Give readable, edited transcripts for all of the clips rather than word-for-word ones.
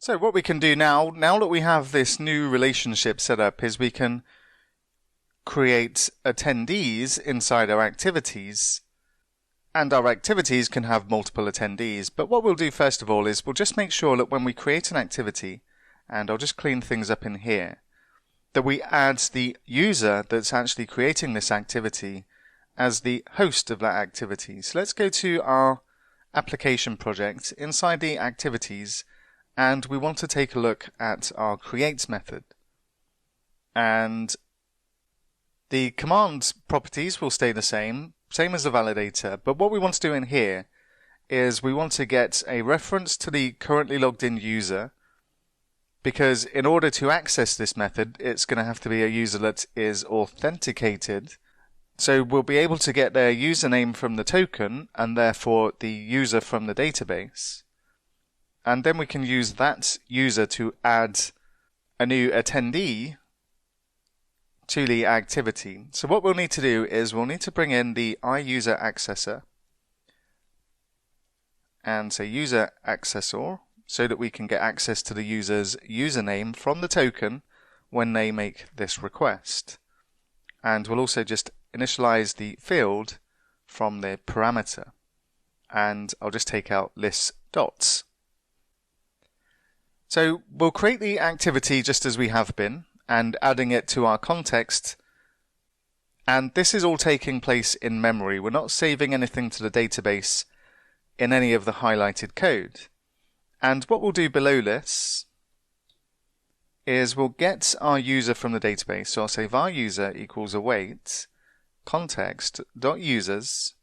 So what we can do now that we have this new relationship set up, is we can create attendees inside our activities, and our activities can have multiple attendees. But what we'll do first of all is we'll just make sure that when we create an activity, and I'll just clean things up in here, that we add the user that's actually creating this activity as the host of that activity. So let's go to our application project inside the activities, and we want to take a look at our create method. And the command properties will stay the same as the validator, but what we want to do in here is we want to get a reference to the currently logged in user, because in order to access this method, it's going to have to be a user that is authenticated. So we'll be able to get their username from the token, and therefore the user from the database. And then we can use that user to add a new attendee to the activity. So what we'll need to do is we'll need to bring in the iUser accessor and say user accessor, so that we can get access to the user's username from the token when they make this request. And we'll also just initialize the field from the parameter, and I'll just take out list dots. So we'll create the activity just as we have been, and adding it to our context, and this is all taking place in memory. We're not saving anything to the database in any of the highlighted code. And what we'll do below this is we'll get our user from the database. So I'll say var user equals await context.users,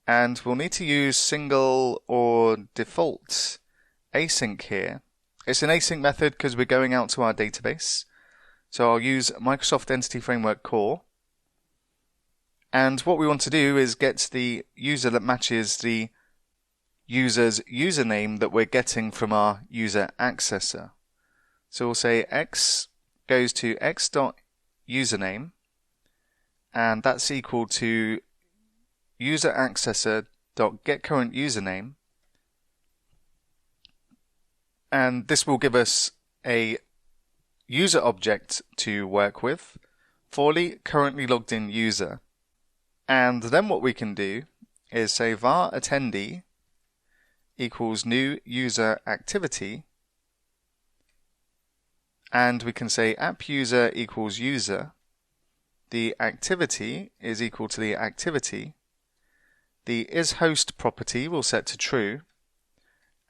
and we'll need to use single or default async here. It's an async method because we're going out to our database. So I'll use Microsoft Entity Framework Core. And what we want to do is get the user that matches the user's username that we're getting from our user accessor. So we'll say x goes to x.username, and that's equal to user accessor.getCurrentUsername. And this will give us a user object to work with for the currently logged in user. And then what we can do is say var attendee equals new user activity, and we can say app user equals user, the activity is equal to the activity, the isHost property will set to true,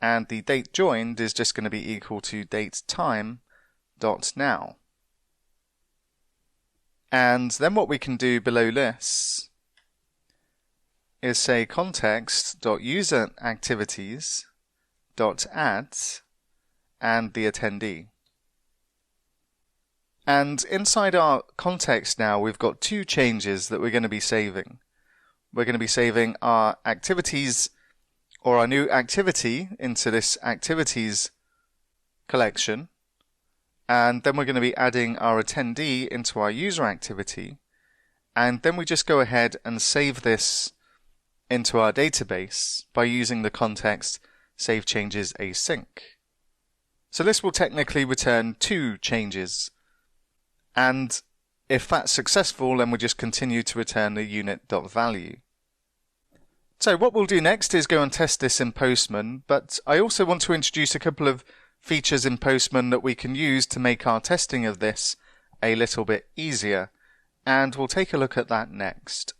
and the date joined is just going to be equal to datetime.now. And then what we can do below this is say context.userActivities.add and the attendee. And inside our context now, we've got two changes that we're going to be saving. We're going to be saving our activities, or our new activity, into this activities collection, and then we're going to be adding our attendee into our user activity, and then we just go ahead and save this into our database by using the context save changes async. So this will technically return two changes, and if that's successful, then we just continue to return the unit.value. So what we'll do next is go and test this in Postman, but I also want to introduce a couple of features in Postman that we can use to make our testing of this a little bit easier, and we'll take a look at that next.